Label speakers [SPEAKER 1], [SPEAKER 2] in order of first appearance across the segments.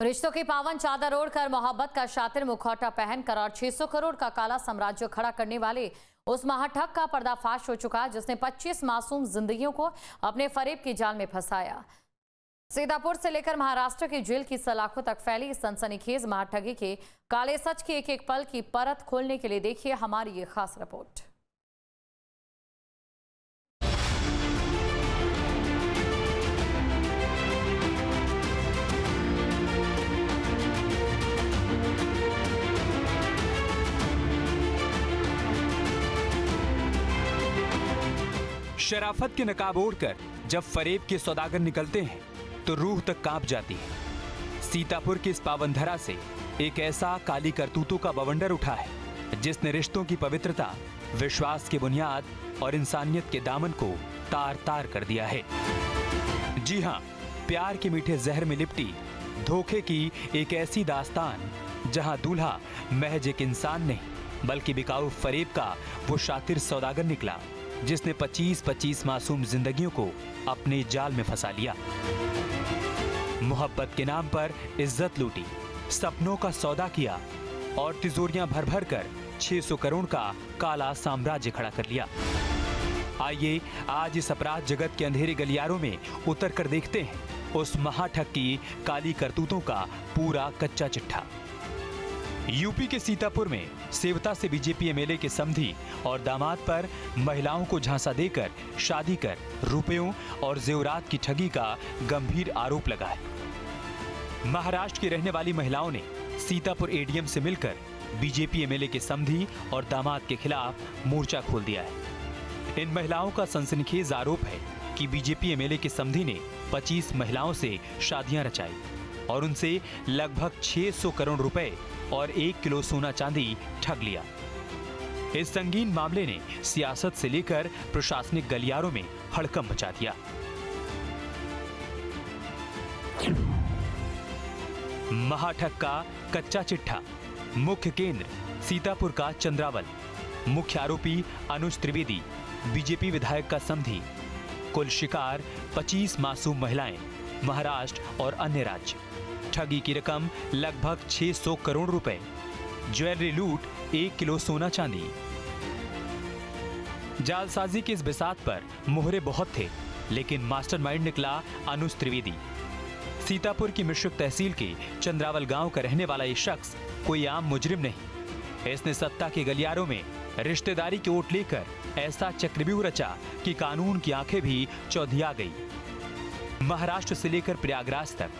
[SPEAKER 1] रिश्तों की पावन चादर ओढ़कर मोहब्बत का शातिर मुखौटा पहनकर और 600 करोड़ का काला साम्राज्य खड़ा करने वाले उस महाठग का पर्दाफाश हो चुका, जिसने 25 मासूम जिंदगियों को अपने फरेब की जाल में फंसाया। सीतापुर से लेकर महाराष्ट्र की जेल की सलाखों तक फैली इस सनसनीखेज महाठगी के काले सच के एक एक पल की परत खोलने के लिए देखिए हमारी ये खास रिपोर्ट।
[SPEAKER 2] शराफत के नकाब ओढ़कर जब फरेब के सौदागर निकलते हैं तो रूह तक कांप जाती है। सीतापुर की इस पावन धरा से एक ऐसा काली करतूतों का बवंडर उठा है जिसने रिश्तों की पवित्रता, विश्वास की बुनियाद और इंसानियत के दामन को तार तार कर दिया है। जी हां, प्यार के मीठे जहर में लिपटी धोखे की एक ऐसी दास्तान जहां दूल्हा महज एक इंसान नहीं बल्कि बिकाऊ फरेब का वो शातिर सौदागर निकला जिसने 25-25 मासूम जिंदगियों को अपने जाल में फंसा लिया। मोहब्बत के नाम पर इज्जत लूटी, सपनों का सौदा किया और तिजोरियां भर भर कर 600 करोड़ का काला साम्राज्य खड़ा कर लिया। आइए आज इस अपराध जगत के अंधेरे गलियारों में उतर कर देखते हैं उस महाठग की काली करतूतों का पूरा कच्चा चिट्ठा। यूपी के सीतापुर में सेवता से बीजेपी एमएलए के समधी और दामाद पर महिलाओं को झांसा देकर शादी कर रुपयों और जेवरात की ठगी का गंभीर आरोप लगा है। महाराष्ट्र की रहने वाली महिलाओं ने सीतापुर एडीएम से मिलकर बीजेपी एमएलए के समधी और दामाद के खिलाफ मोर्चा खोल दिया है। इन महिलाओं का सनसनीखेज आरोप है कि बीजेपी एमएलए के समधी ने 25 महिलाओं से शादियां रचाई और उनसे लगभग 600 करोड़ रुपए और 1 किलो सोना चांदी ठग लिया। इस संगीन मामले ने सियासत से लेकर प्रशासनिक गलियारों में हड़कंप मचा दिया। महाठग का कच्चा चिट्ठा। मुख्य केंद्र सीतापुर का चंद्रावल। मुख्य आरोपी अनुज त्रिवेदी, बीजेपी विधायक का समधी। कुल शिकार 25 मासूम महिलाएं, महाराष्ट्र और अन्य राज्य। ठगी की रकम लगभग 600 करोड़ रुपए। ज्वेलरी लूट, 1 किलो सोना चांदी। जालसाजी की इस बिसात पर मोहरे बहुत थे, लेकिन मास्टरमाइंड निकला अनुज त्रिवेदी। सीतापुर की मिश्रिक तहसील के चंद्रावल गांव का रहने वाला ये शख्स कोई आम मुजरिम नहीं। इसने सत्ता के गलियारों में रिश्तेदारी की ओट लेकर ऐसा चक्रव्यूह रचा कि कानून की आंखें भी चौधिया गई। महाराष्ट्र से लेकर प्रयागराज तक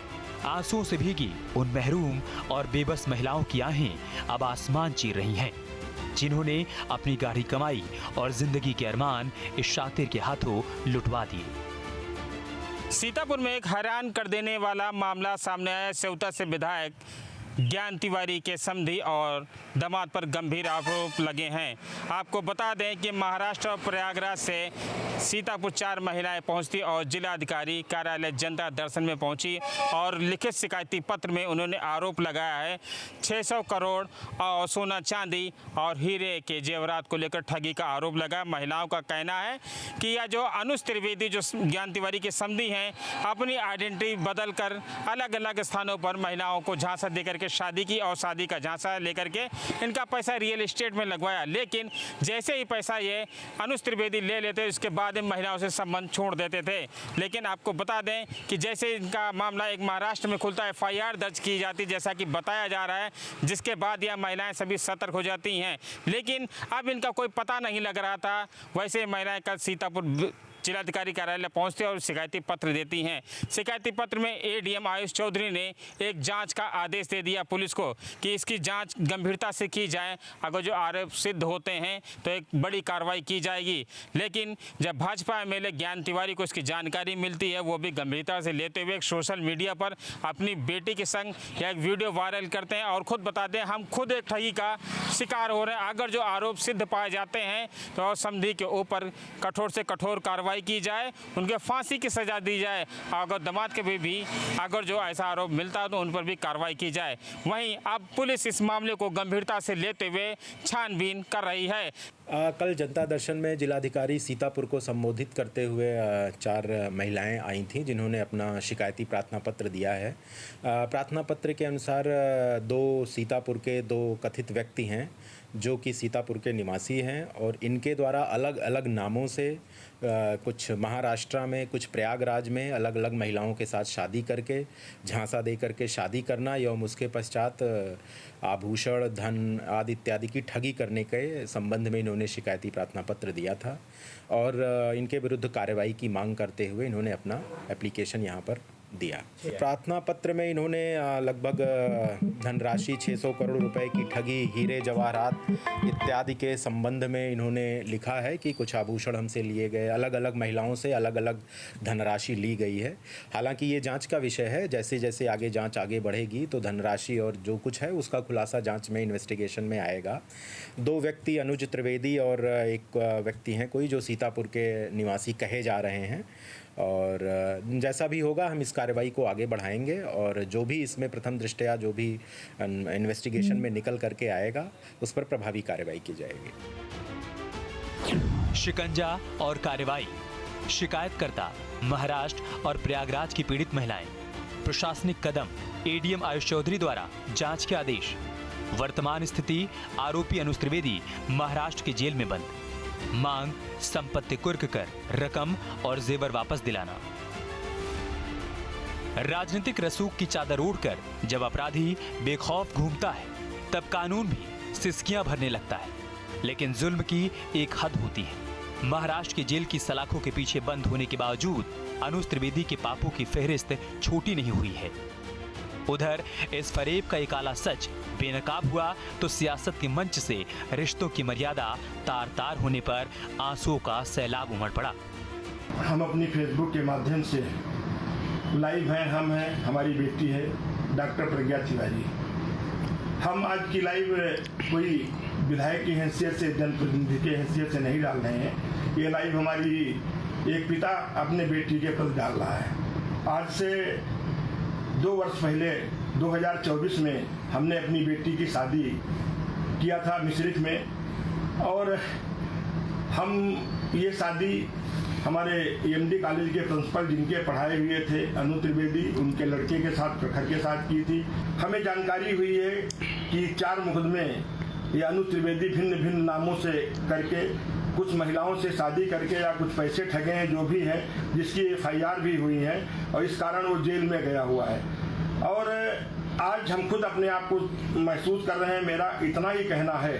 [SPEAKER 2] आंसुओं से भीगी उन महरूम और बेबस महिलाओं की आहें अब आसमान चीर रही हैं, जिन्होंने अपनी गाढ़ी कमाई और जिंदगी के अरमान इस शातिर के हाथों लुटवा दिए।
[SPEAKER 3] सीतापुर में एक हैरान कर देने वाला मामला सामने आया। सेवता से विधायक ज्ञान तिवारी के समधी और दामाद पर गंभीर आरोप लगे हैं। आपको बता दें कि महाराष्ट्र और प्रयागराज से सीतापुर 4 महिलाएं पहुंचती और जिलाधिकारी कार्यालय जनता दर्शन में पहुंची और लिखित शिकायती पत्र में उन्होंने आरोप लगाया है 600 करोड़ और सोना चांदी और हीरे के जेवरात को लेकर ठगी का आरोप लगा। महिलाओं का कहना है कि यह जो अनुज त्रिवेदी जो ज्ञान तिवारी के समधी हैं, अपनी आइडेंटिटी बदल कर अलग अलग स्थानों पर महिलाओं को झांसा देकर शादी की और शादी का झांसा लेकर के इनका पैसा रियल एस्टेट में लगवाया। लेकिन जैसे ही पैसा ये अनुज त्रिवेदी ले लेते, उसके बाद इन महिलाओं से संबंध छोड़ देते थे। लेकिन आपको बता दें कि जैसे इनका मामला एक महाराष्ट्र में खुलता है, FIR दर्ज की जाती जैसा कि बताया जा रहा है, जिसके बाद यह महिलाएं सभी सतर्क हो जाती हैं। लेकिन अब इनका कोई पता नहीं लग रहा था। वैसे महिलाएं कल सीतापुर जिलाधिकारी कार्यालय पहुंचते और शिकायती पत्र देती हैं। शिकायती पत्र में एडीएम आयुष चौधरी ने एक जांच का आदेश दे दिया पुलिस को कि इसकी जांच गंभीरता से की जाए। अगर जो आरोप सिद्ध होते हैं तो एक बड़ी कार्रवाई की जाएगी। लेकिन जब भाजपा एमएलए ज्ञान तिवारी को इसकी जानकारी मिलती है, वो भी गंभीरता से लेते हुए सोशल मीडिया पर अपनी बेटी के संग यह एक वीडियो वायरल करते हैं और खुद बताते हैं हम खुद एक ठगी का शिकार हो रहे हैं। अगर जो आरोप सिद्ध पाए जाते हैं तो समधी के ऊपर कठोर से कठोर कार्रवाई की जाए, उनके फांसी की सजा दी जाए। अगर दामाद के भी अगर जो ऐसा आरोप मिलता है तो उन पर भी कार्रवाई की जाए। वहीं अब पुलिस इस मामले को गंभीरता से लेते हुए छानबीन कर रही है।
[SPEAKER 4] कल जनता दर्शन में जिलाधिकारी सीतापुर को संबोधित करते हुए 4 महिलाएं आई थीं जिन्होंने अपना शिकायती प्रार्थना पत्र दिया है। प्रार्थना पत्र के अनुसार 2 सीतापुर के 2 कथित व्यक्ति हैं जो कि सीतापुर के निवासी हैं और इनके द्वारा अलग अलग नामों से कुछ महाराष्ट्र में, कुछ प्रयागराज में अलग अलग महिलाओं के साथ शादी करके, झांसा दे करके शादी करना एवं उसके पश्चात आभूषण, धन आदि इत्यादि की ठगी करने के संबंध में इन्होंने शिकायती प्रार्थना पत्र दिया था और इनके विरुद्ध कार्रवाई की मांग करते हुए इन्होंने अपना एप्लीकेशन यहाँ पर दिया। प्रार्थना पत्र में इन्होंने लगभग धनराशि 600 करोड़ रुपए की ठगी, हीरे जवाहरात इत्यादि के संबंध में इन्होंने लिखा है कि कुछ आभूषण हमसे लिए गए, अलग अलग महिलाओं से अलग अलग धनराशि ली गई है। हालांकि ये जांच का विषय है, जैसे जैसे आगे जांच आगे बढ़ेगी तो धनराशि और जो कुछ है उसका खुलासा जांच में, इन्वेस्टिगेशन में आएगा। 2 व्यक्ति अनुज त्रिवेदी और एक व्यक्ति हैं कोई जो सीतापुर के निवासी कहे जा रहे हैं और जैसा भी होगा हम इस कार्रवाई को आगे बढ़ाएंगे और जो भी इसमें प्रथम दृष्टया जो भी इन्वेस्टिगेशन में निकल करके आएगा उस पर प्रभावी कार्रवाई की जाएगी।
[SPEAKER 2] शिकंजा और कार्रवाई। शिकायतकर्ता महाराष्ट्र और प्रयागराज की पीड़ित महिलाएं। प्रशासनिक कदम। एडीएम आयुष चौधरी द्वारा जांच के आदेश। वर्तमान स्थिति, आरोपी अनुज त्रिवेदी महाराष्ट्र की जेल में बंद। मांग, संपत्ति कुर्क कर रकम और जेवर वापस दिलाना। राजनीतिक रसूख की चादर ओढ़कर जब अपराधी बेखौफ घूमता है तब कानून भी सिसकियां भरने लगता है, लेकिन जुल्म की एक हद होती है। महाराष्ट्र की जेल की सलाखों के पीछे बंद होने के बावजूद अनुज त्रिवेदी के पापों की फेहरिस्त छोटी नहीं हुई है। उधर इस फरेब का एक काला सच बेनकाब हुआ तो सियासत के मंच से रिश्तों की मर्यादा तार तार होने पर आंसुओं का सैलाब उमड़ पड़ा।
[SPEAKER 5] हम अपनी फेसबुक के माध्यम से लाइव हैं, हम हैं, हमारी बेटी है डॉक्टर प्रज्ञा तिवारी। हम आज की लाइव कोई विधायक की हैसियत से, जनप्रतिनिधि की हैसियत से नहीं डाल रहे हैं। ये लाइव हमारी एक पिता अपने बेटी के प्रति डाल रहा है। आज से 2 वर्ष पहले 2024 में हमने अपनी बेटी की शादी किया था मिश्रिख में और हम ये शादी हमारे एमडी कॉलेज के प्रिंसिपल जिनके पढ़ाए हुए थे अनु त्रिवेदी, उनके लड़के के साथ, प्रखर के साथ की थी। हमें जानकारी हुई है कि 4 मुकदमे ये अनु त्रिवेदी भिन्न भिन्न नामों से करके कुछ महिलाओं से शादी करके या कुछ पैसे ठगे हैं, जो भी है, जिसकी FIR भी हुई है और इस कारण वो जेल में गया हुआ है। और आज हम खुद अपने आप को महसूस कर रहे हैं। मेरा इतना ही कहना है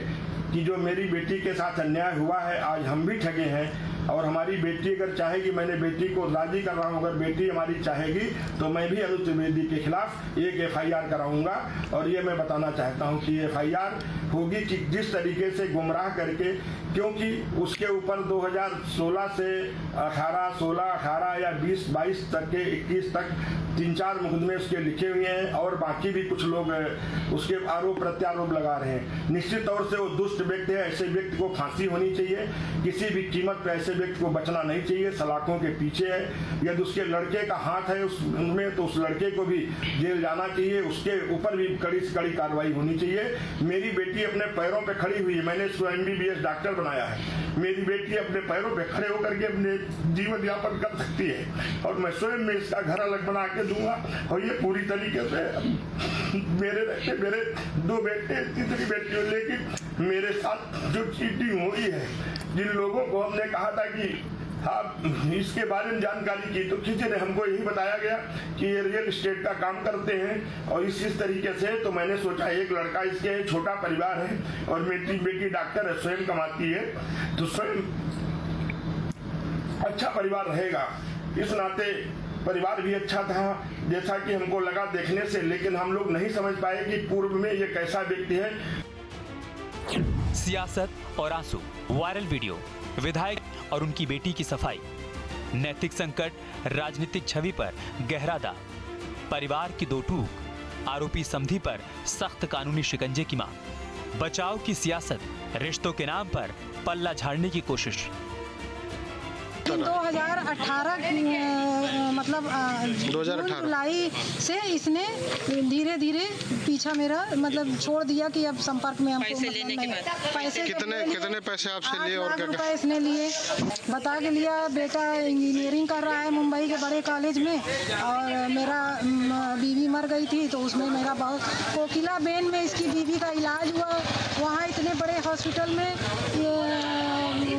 [SPEAKER 5] कि जो मेरी बेटी के साथ अन्याय हुआ है, आज हम भी ठगे हैं और हमारी बेटी अगर चाहेगी, मैंने बेटी को राजी कर रहा हूँ, अगर बेटी हमारी चाहेगी तो मैं भी अनु त्रिवेदी के खिलाफ एक FIR कराऊंगा। और ये मैं बताना चाहता हूँ कि FIR होगी कि जिस तरीके से गुमराह करके, क्योंकि उसके ऊपर 2016 से 18, 16, 18 या 20, 22 तक के 21 तक 3-4 मुकदमे उसके लिखे हुए हैं और बाकी भी कुछ लोग उसके आरोप प्रत्यारोप लगा रहे हैं। निश्चित तौर से वो दुष्ट व्यक्ति है, ऐसे व्यक्ति को फांसी होनी चाहिए, किसी भी कीमत पर ऐसे व्यक्ति को बचना नहीं चाहिए। सलाखों के पीछे है, यदि उसके लड़के का हाथ है उसमें तो उस लड़के को भी जेल जाना चाहिए, उसके ऊपर भी कड़ी से कड़ी कार्रवाई होनी चाहिए। मेरी बेटी अपने पैरों पे खड़ी हुई है, मैंने इसको MBBS डॉक्टर बनाया है। मेरी बेटी अपने पैरों पे खड़े होकर के अपने जीवन यापन कर सकती है और मैं स्वयं में इसका घर अलग बना के दूंगा। और ये पूरी तरीके से मेरे 2 बेटे, तीसरी बेटी, लेकिन मेरे साथ जो चीटिंग हुई है, जिन लोगों को हमने कहा था कि आप इसके बारे में जानकारी की तो किसी ने हमको यही बताया गया कि ये रियल एस्टेट का काम करते हैं और इस तरीके से। तो मैंने सोचा एक लड़का, इसके छोटा परिवार है और मेरी बेटी डॉक्टर है, स्वयं कमाती है, तो स्वयं अच्छा परिवार रहेगा। इस नाते परिवार भी अच्छा था जैसा कि हमको लगा देखने से, लेकिन हम लोग नहीं समझ पाए कि पूर्व में ये कैसा व्यक्ति है।
[SPEAKER 2] सियासत और आंसू। Viral video. विधायक और उनकी बेटी की सफाई। नैतिक संकट, राजनीतिक छवि पर गहरा दाग। परिवार की 2 टूक। आरोपी समधी पर सख्त कानूनी शिकंजे की मांग। बचाव की सियासत, रिश्तों के नाम पर पल्ला झाड़ने की कोशिश।
[SPEAKER 6] लेकिन 2018 मतलब
[SPEAKER 7] 2018
[SPEAKER 6] जुलाई से इसने धीरे धीरे पीछा मेरा मतलब छोड़ दिया कि अब संपर्क में हमको
[SPEAKER 8] पैसे लेने के बाद
[SPEAKER 6] पैसे
[SPEAKER 7] कितने पैसे आपसे लिए और
[SPEAKER 6] 8
[SPEAKER 7] क्या
[SPEAKER 6] लाख रुपए इसने लिए। बता के लिया बेटा इंजीनियरिंग कर रहा है मुंबई के बड़े कॉलेज में, और मेरा बीवी मर गई थी तो उसमें मेरा बहुत कोकिला बेन में इसकी बीवी का इलाज हुआ। वहाँ इतने बड़े हॉस्पिटल में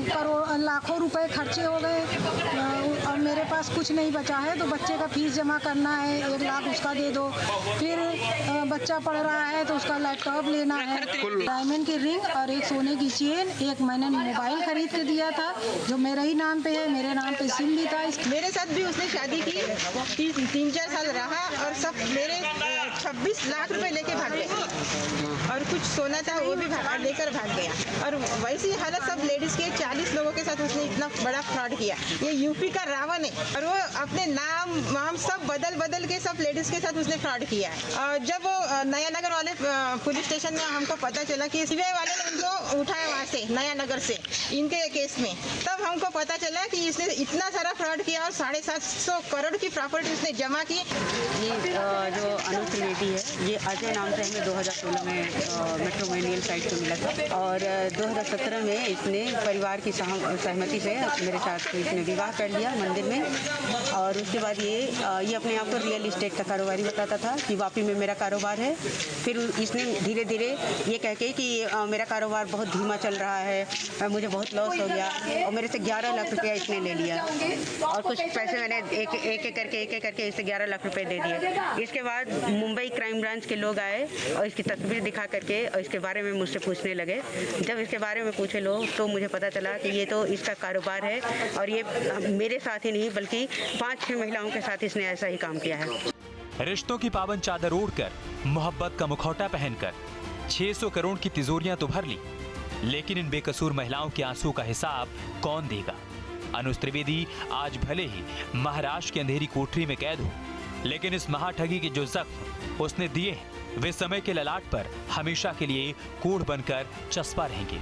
[SPEAKER 6] करोड़ लाखों रुपए खर्चे हो गए और मेरे पास कुछ नहीं बचा है। तो बच्चे का फीस जमा करना है, 1 लाख उसका दे दो, फिर बच्चा पढ़ रहा है तो उसका लैपटॉप लेना है, डायमंड की रिंग और एक सोने की चेन, एक मैंने मोबाइल खरीद के दिया था जो मेरे ही नाम पे है, मेरे नाम पे सिम भी था।
[SPEAKER 8] मेरे साथ भी उसने शादी की, 3-4 साल रहा और सब मेरे 26 लाख रुपए लेके भाग गए और कुछ सोना था वो भी लेकर भाग गया। और वैसी हालत सब लेडीज के 40 लोगों के साथ उसने इतना बड़ा फ्रॉड किया। ये यूपी का रावण है और वो अपने नाम वाम सब बदल के सब लेडीज के साथ उसने फ्रॉड किया है। और जब वो नया नगर वाले पुलिस स्टेशन में हमको पता चला कि सीबीआई वाले ने उनको उठाया वहाँ से नया नगर से इनके केस में, तब हमको पता चला कि इसने इतना सारा फ्रॉड किया और 750 करोड़ की प्रॉपर्टी उसने जमा की।
[SPEAKER 9] ये जो अनुज त्रिवेदी है, ये अजय नाम से हमें 2016 में मेट्रोमोनियल साइट से मिला था और 2017 में इसने परिवार की सहमति से मेरे साथ इसने विवाह कर लिया मंदिर में। और उसके बाद ये अपने आप को रियल इस्टेट का कारोबारी बताता था कि वापी में मेरा कारोबार है। फिर इसने धीरे धीरे ये कह के कि मेरा कारोबार बहुत धीमा चल रहा है, मुझे बहुत लॉस हो गया और मेरे से 11 लाख रुपया इसने ले लिया और कुछ पैसे मैंने एक करके इसे 11 लाख रुपए दे दिए। इसके बाद मुंबई क्राइम ब्रांच के लोग आए और इसकी तस्वीर दिखा करके और इसके बारे में मुझसे पूछने लगे। जब इसके बारे में पूछे लोग तो मुझे पता चला कि ये तो इसका कारोबार है और ये मेरे साथ ही नहीं बल्कि 5-6 महिलाओं के साथ इसने ऐसा ही काम किया है।
[SPEAKER 2] रिश्तों की पावन चादर ओढ़कर, मोहब्बत का मुखौटा पहनकर 600 करोड़ की तिजोरियां तो भर ली, लेकिन इन बेकसूर महिलाओं के आंसू का हिसाब कौन देगा? अनुज त्रिवेदी आज भले ही महाराष्ट्र की अंधेरी कोठरी में कैद हो, लेकिन इस महाठगी के जो जख्म उसने दिए हैं वे समय के ललाट पर हमेशा के लिए कोढ़ बनकर चस्पा रहेंगे।